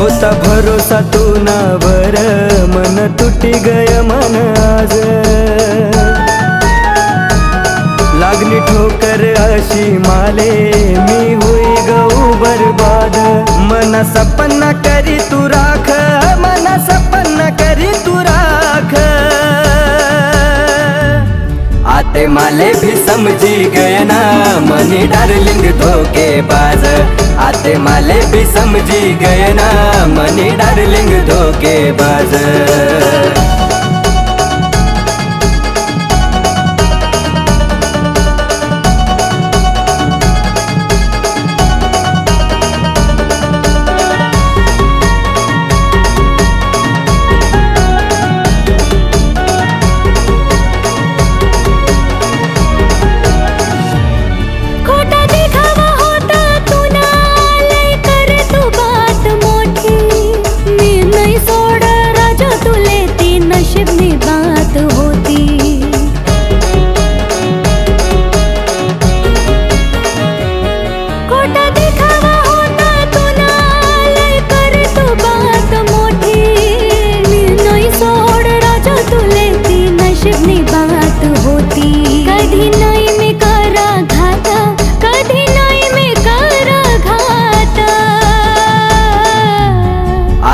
होता भरोसा तू नावर, मन तुटी गय मन आज। लागली ठोकर अशी माले, मी होई गऊ बरबाद। मना सपना करी तू राख, मना सपना करी तू राख। आते माले भी समझी गए ना, मनी डार्लिंग धोखेबाज। आते माले भी समझी गए ना, मनी डार्लिंग धोखेबाज।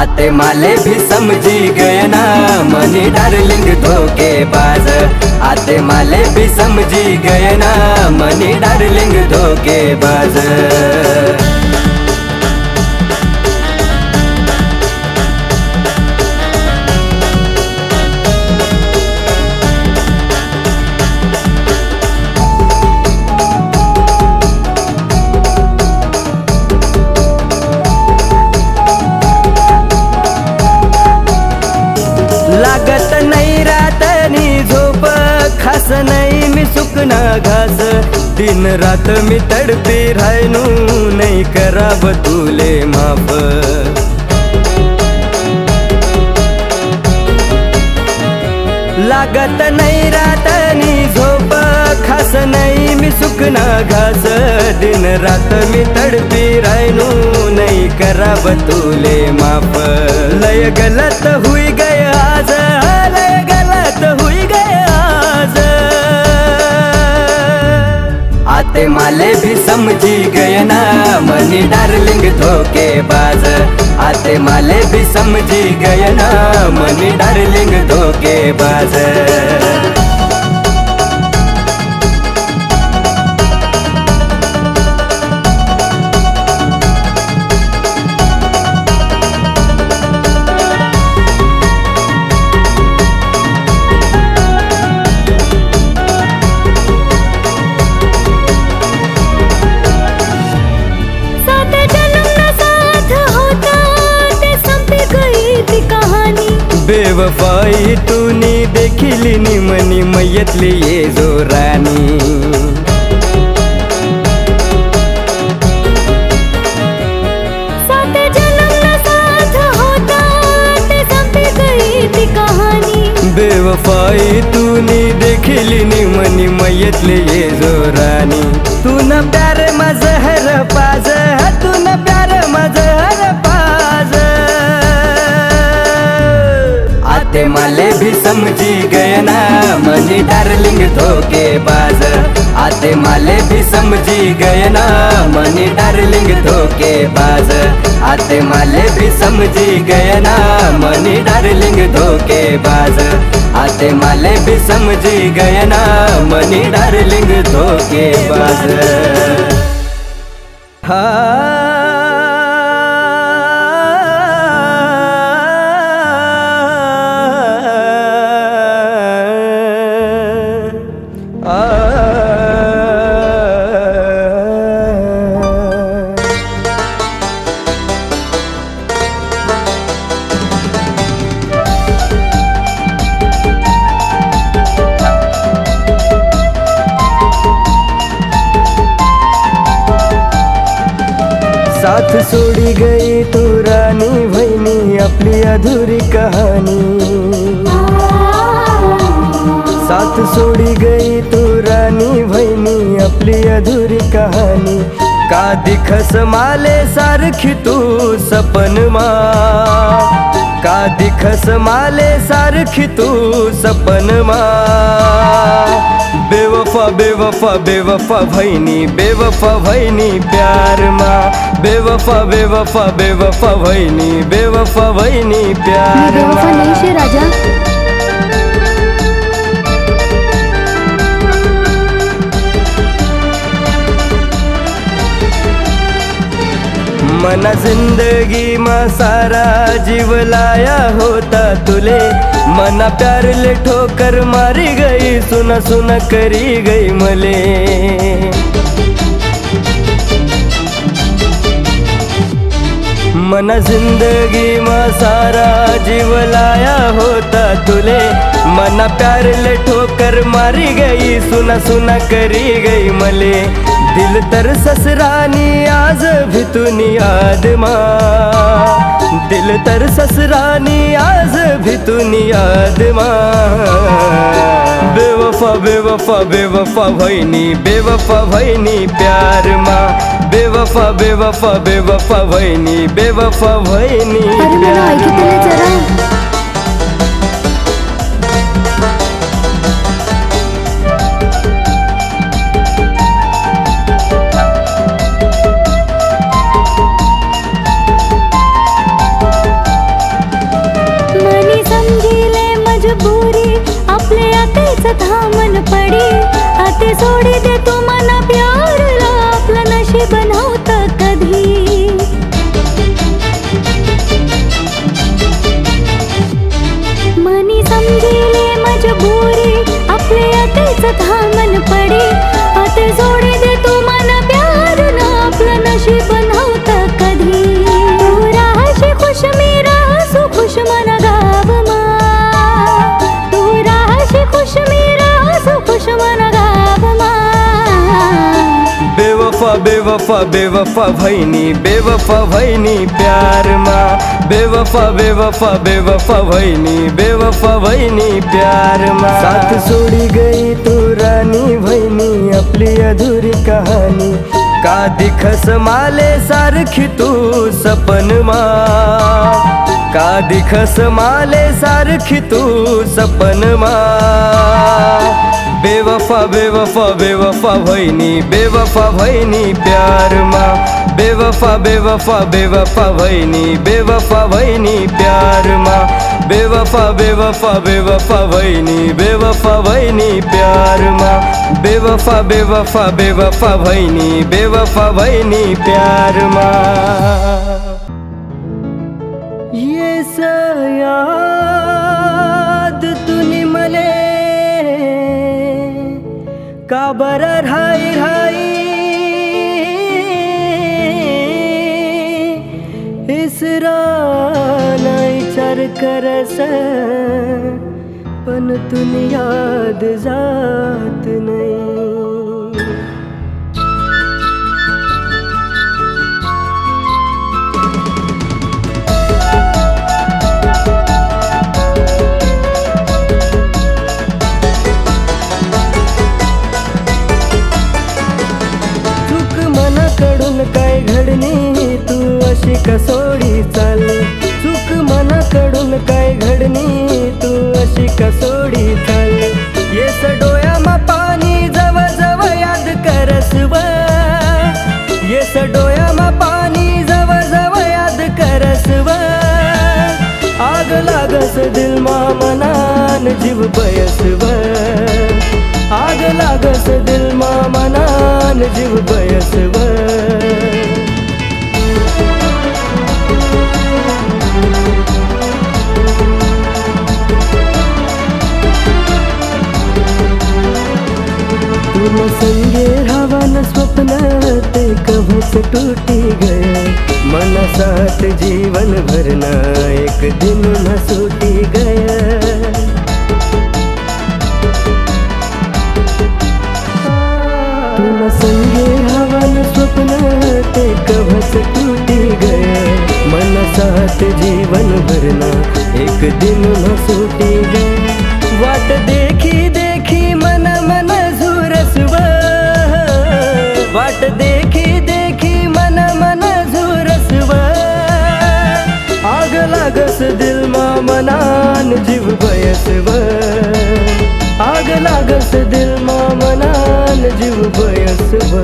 आते माले भी समझी गए ना, मनी डार्लिंग धोखेबाज। आते माले भी समझी गए ना, मनी डार्लिंग धोखेबाज। लागत नाही रातनी झोप, खास नाही मी सुकना घास। दिन रात मी तडपी राहनू, नाही कराव तुले माफ। लागत नाही रातनी झोप, खास नाही मी सुकना घास। दिन रात मी तडपी राहनू, नाही कराव तुले माफ। लय गलत हुई गए आज, लय गलत हुई गए आज। आते माले भी समझी गए ना, मनी डार्लिंग धोखेबाज। आते माले भी समझी गए ना, मनी डार्लिंग धोखेबाज। बेवफाई तूनी देखिली नी, मनी मैयतली ये जो रानी। सात जन्म ना साथ होता, ते संपी गई थी कहानी। बेवफाई तूनी देखिली नी, मनी मैयतली ये जो रानी। तू न प्यार मजहर पाज, तू न प्यार मजहर पाज। आते माले भी समझी गए ना, मनी डार्लिंग धोखेबाज। आते माले भी समझी गए ना, मनी डार्लिंग धोखेबाज। आते माले भी समझी गए ना, मनी डार्लिंग धोखेबाज। आते माले भी समझी गए ना, मनी डार्लिंग धोखेबाज। साथ सोडी गई तू रानी, वहिनी आपली अधुरी कहानी। साथ सोडी गई तू रानी, वहिनी आपली अधुरी कहानी। का दिखस माले सारखी तू सपनमा, का दिखस माले सारखी तू सपनमा। बेवफा बेवफा बेवफा भैनी, बेवफा भैनी प्यार मा, बेवफा बेवफा बेवफा भैनी, बेवफा भैनी प्यार मा। बेवफा नहीं शे राजा। मना जिंदगी मा सारा जीव लाया होता तुले, मना प्यार ले ठोकर मारी गई, सुना सुना करी गई मले। मना जिंदगी मा सारा जीव लाया होता तुले, मना प्यार ले ठोकर मारी गई, सुना सुना करी गई मले। दिल तर ससरानी आज भी तुनी याद मा, दिल तर ससरानी आज भी तुनी याद मा। बेवफा बेवफा बेवफा भैनी, बेवफा भैनी प्यार मा, बेवफा बेवफा बेवफा भैनी, बेवफा भैनी प्यार मा। आपले आतेच थांबन पडी, आते सोडी दे तू मना प्यारला, आपलं नशीब नव्हतं कधी। मनी समजिले मजबुरी, आपले आतेच थांबन पडी, आते सोडी दे तू मना प्यारला, आपलं नशीब नव्हतं कधी। तू राहाशी खुश मी राहसू खुश मना गाव मा, खुश मेरा सो खुश मन गाव मा। बेवफा बेवफा बेवफा भैनी, बेवफा भैनी प्यार मा, बेवफा बेवफा बेवफा भैनी, बेवफा भैनी प्यार मा। साथ सोडी गई तू रानी भैनी, आपली अधुरी कहानी, का दिखस माले सारखी तू सपनमा, का दिखस माले सारखी तू सपनमा। बेवफा बेवफा बेवफा भैनी, बेवफा भैनी प्यार मा, बेवफा बेवफा बेवफा भैनी, बेवफा भैनी प्यार मा। बेवफा बेवफा बेवफा भैनी, बेवफा भैनी प्यार मा, बेवफा बेवफा बेवफा भैनी, बेवफा भैनी प्यार मा। ये याद तुनी मले का बर राई राई, इसरा नाही विचार करस, पण तुनी याद जात नाही। काय घडणी तू अशी कसोडी चाल, चूक मनाकडून काय घडणी तू अशी कसोडी चाल। येस डोळ्यामा पाणी जव जव याद करसव, येस डोळ्यामा पाणी जव जव याद करसव। आग लागस दिल मा मनान जीव बयसव, आग लागस दिल मा मनान जीव बयसव। तुम संगे रावण स्वप्न ते कभस टूटी गया, मन साथ जीवन भरना एक दिन न सूटी गया। तुम संगे रावण स्वप्न ते कभस टूटी गया, मन साथ जीवन भरना एक दिन न सूटी गया। वाट देखी देखी मन मन झुरसव, वाट देखी देखी मनान जीव बयसव आग लागस दिल मा मनान जीव बयसव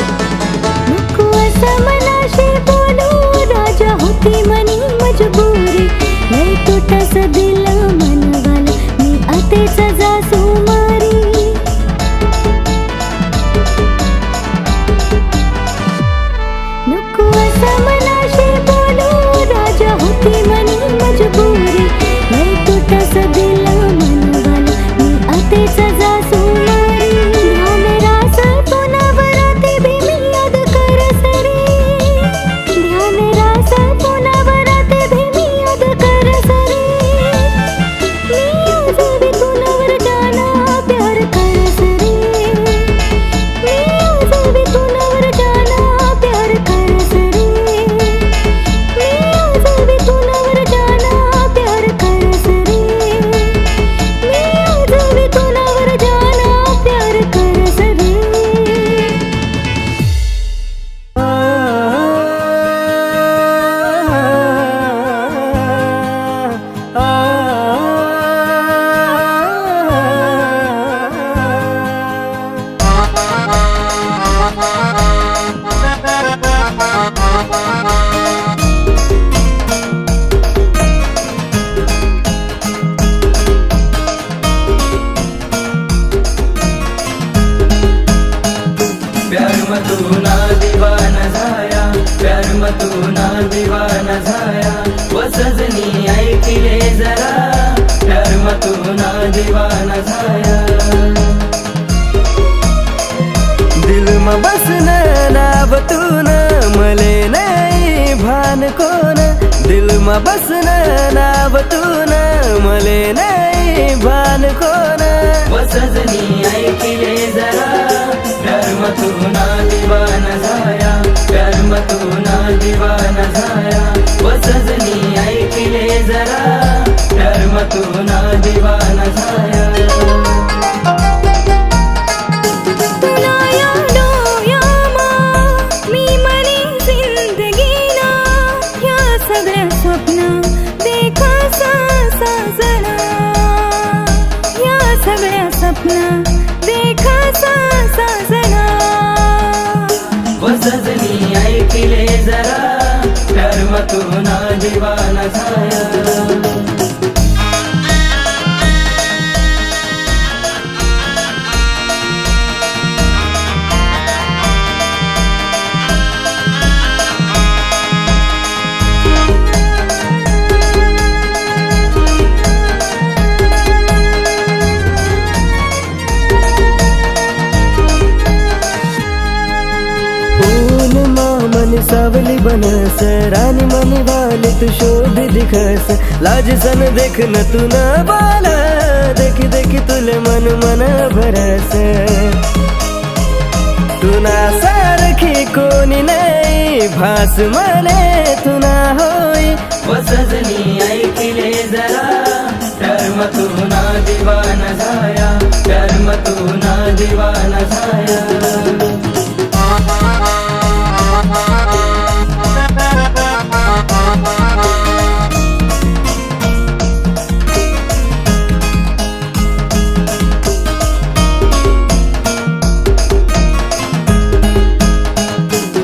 नको असं मनाशी बोलू राजा होती मनी मजबुरी लय तुटस दिल मनवाल मी आतेच जासू मारी नको असं मनाशी बोलू राजा होती मनी मजबुरी लय तुटस दिल मनवाल मी आतेच जासू मारी ध्यान रास पुनवराती भी मी याद करस रे ध्यान रास पुनवराती भी मी याद करस रे मी आज भी तुनावर जाना प्यार करस रे मी आज भी तुनावर जाना प्यार करस रे मी आज भी तुनावर जाना प्यार करस रे मी आज भी तुनावर जाना प्यार करस रे प्यार में तू ना दीवाना झाया प्यार में तू ना दीवाना झाया वो सजनी ऐकिले जरा प्यार में तू ना दीवाना झाया दिल में बसन नाव तून मले नहीं भान कोन दिल में बसन नाव तून मले नहीं भान कोन वो सजनी ऐकिले जरा प्यार में तू ना दीवाना झाया प्यार में तू ना दीवाना झाया वो सजनी ऐकिले जरा प्यार में तू ना दीवाना झाया तुला या डोळ्यामा मी मनी जिंदगीना ह्या सगळ्या स्वप्न देखासा साजना ह्या सगळ्या स्वप्न देखासा साजना वो सजनी ऐकिले जरा प्यार में तू ना दीवाना झाया ऊन मामन सावली बनस रानी मनी वाली तू शोध दिखस लाज सन देख न तू न बाला देखी देखी तुले मन मन भरस तू ना सारखी कोणी नाही भास मले तू ना होई वो सजनी ऐकिले जरा प्यार में तू ना दीवाना झाया प्यार में तू ना दीवाना झाया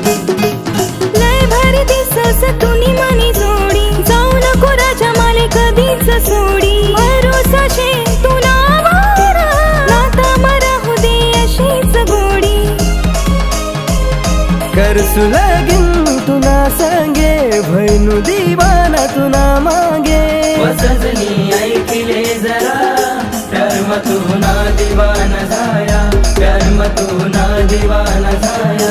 लय भारी दिसस तुनी मनी जोडी जाऊ नको राजा माले कधीच सोडी भरोसा शे तुला वारा नाता मरा हो दे अशीच गोडी करसु लगीन तुना संगे भैनु दीवाना तुना मागे वो सजनी ऐकिले जरा प्यार में तू ना दीवाना झाया प्यार में तू ना दीवाना झाया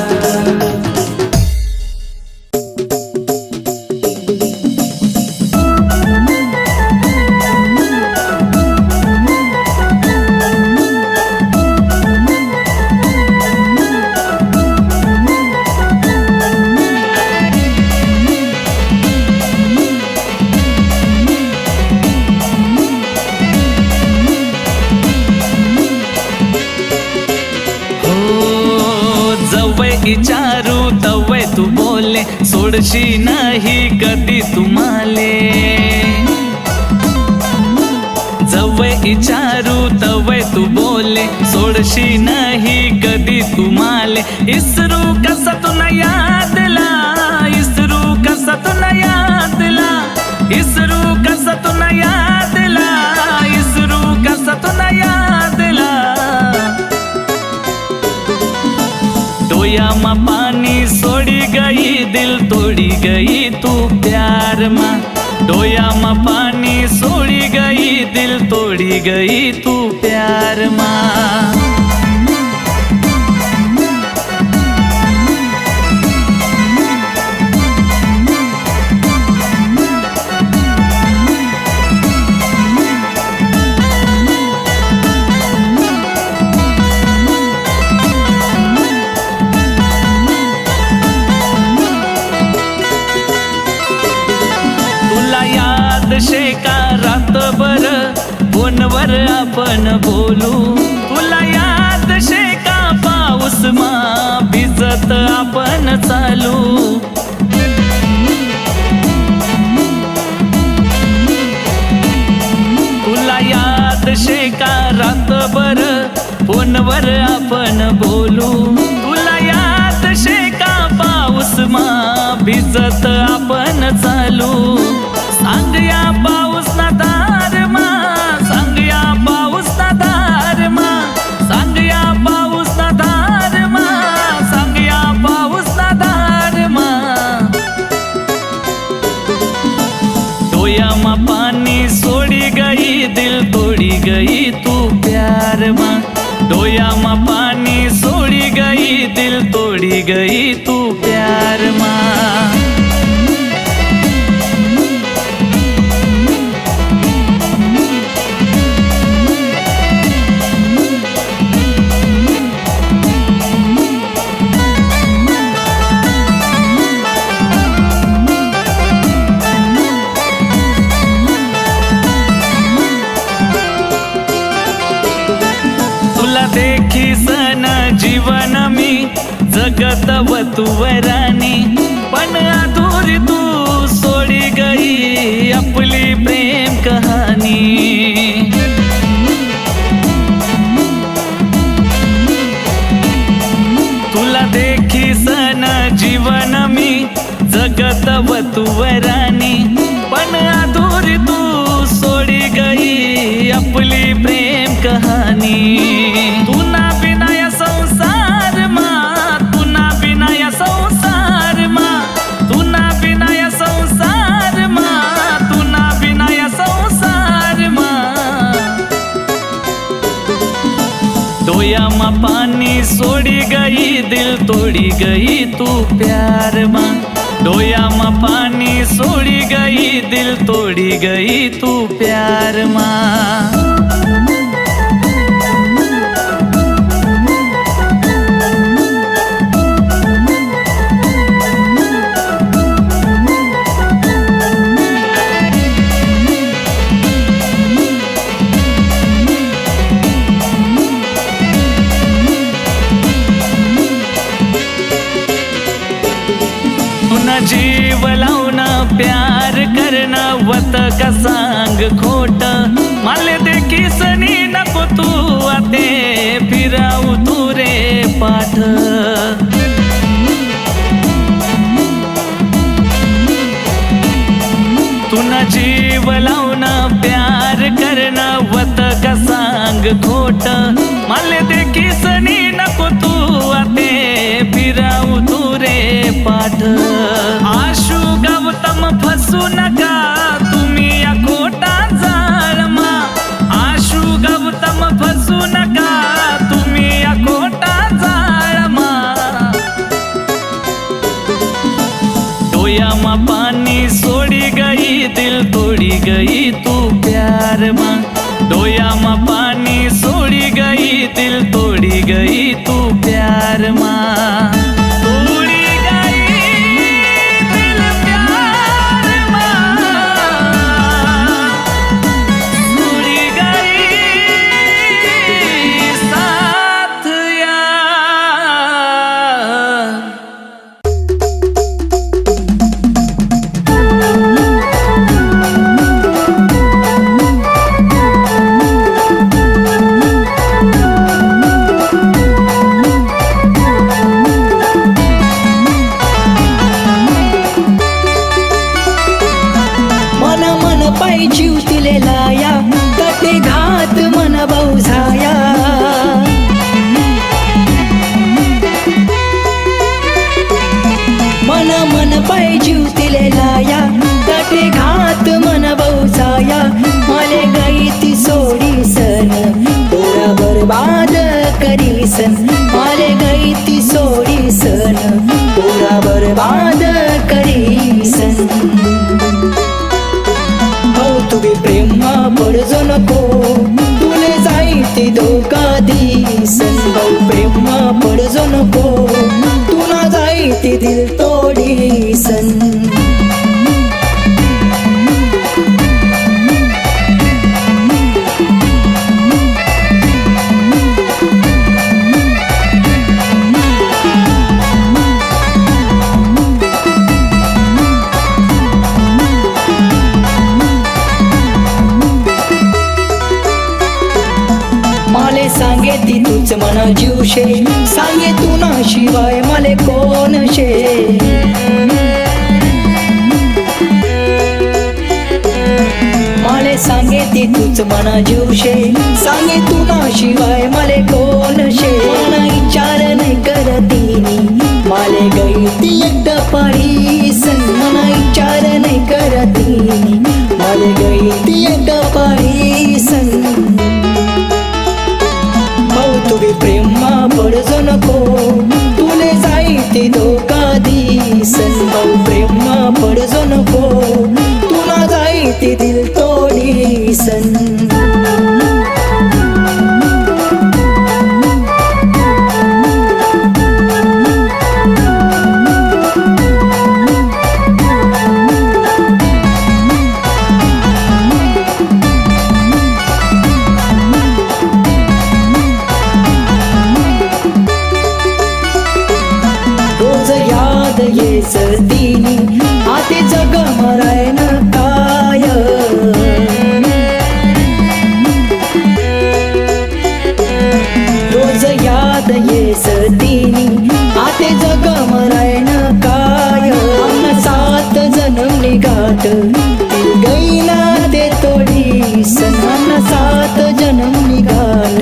जवळ विचारू तवय तू बोले, सोडशी नाही कधी तुम्हाले. जवळ विचारू तवय तू बोले, सोडशी नाही कधी तुम्हाले. इसरू कसा तू न यादला, इसरू कसा तू न यादला, इसरू कसा तू न यादला, इसरू कसा तू न यादला. डोया मा पानी सोड़ी गई, दिल तोड़ी गई तू प्यार मा. डोया मा पानी सोड़ी गई, दिल तोड़ी गई तू प्यार मा. शेका रातभर फोनवर आपण बोलू. तुला याद शेका पाऊस मा भिजत आपण चालू. तुला याद शेका रातभर फोनवर आपण बोलू. तुला याद शेका पाऊस मा भिजत आपण चालू. सांग या पाऊस ना दार मा, सांग या पाऊस ना दार मा, सांग या पाऊस ना दार मा, सांग या पाऊस ना दार मा. डोया मा पानी सोड़ी गई, दिल तोड़ी गई तू प्यार मा. डोया मा पानी सोड़ी गई, दिल तोड़ी गई तू प्यार मा. देखी सन जीवन मी जगत वतुवरानी, पण अधूरी तू सोडी गई आपली प्रेम कहानी. तुला देखी सन जीवन मी जगत वतुवरानी, पण अधूरी तू सोडी गई आपली प्रेम कहानी. तुना बिना या संसार मा, तुना बिना या संसार मा, तुना बिना या संसार मा, तुना बिना या संसार मा. डोया मा पानी सोड़ी गई, दिल तोड़ी गई तू प्यार मा. डोया मा पानी सोड़ी गई, दिल तोड़ी गई तू प्यार मा. जीव लावून प्यार करणं वत का सांग खोट. माले देखी सनी नको तू आते फिराऊ तू रे पाठ. तुना जीव लावून प्यार करणं वत का सांग खोट. माले देखी सनी नको तू आते फिराऊ तू रे पाठ. आशु गौतम फसू नका तुम्ही या खोटा जाळ मा. आशु गौतम फसू नका तुम्ही या खोटा जाळ मा. डोया मा पानी सोड़ी गई, दिल तोड़ी गई तू प्यार मा. डोया मा पानी सोड़ी गई, दिल तोड़ी गई तू प्यार मा. सन माले गई ती सोडी सन पुरा बर्बाद करी सन हो तुगे प्रेमा पडजो नको तुले जाई ती धोका दिसन हो प्रेमा पडजो नको तुला जाई ती दिल तोडी सन माले सांगे ती तूच मना जीवशे सांगे तू ना शिवाय माले कोण शे माले सांगे ती तूच मना जीवशे सांगे तू ना शिवाय माले कोण शे मना विचार नाही करतीनी माले गई ती एकदा पारी सन मना विचार नाही करतीनी माले गई ती एकदा पारी सन तुगे प्रेमा पडजो नको तुले जाई ती धोका दिसन भाऊ प्रेमा पडजो नको तुला जाई ती दिल तोडी सन याद ये सर्दीनी आते जग मराय न काय रोज याद ये सर्दीनी आते जग मराय न काय आमना 7 जन्म निघाट दिल गई ना ते तोडी सन आमना 7 जन्म निघाट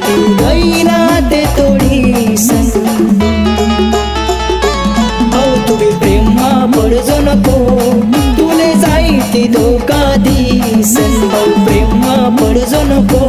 दिल गई ना ते तोडी सन तुगे प्रेमा पडजो नको तुले जाई ती धोका दिसन भाऊ प्रेमा पडजो नको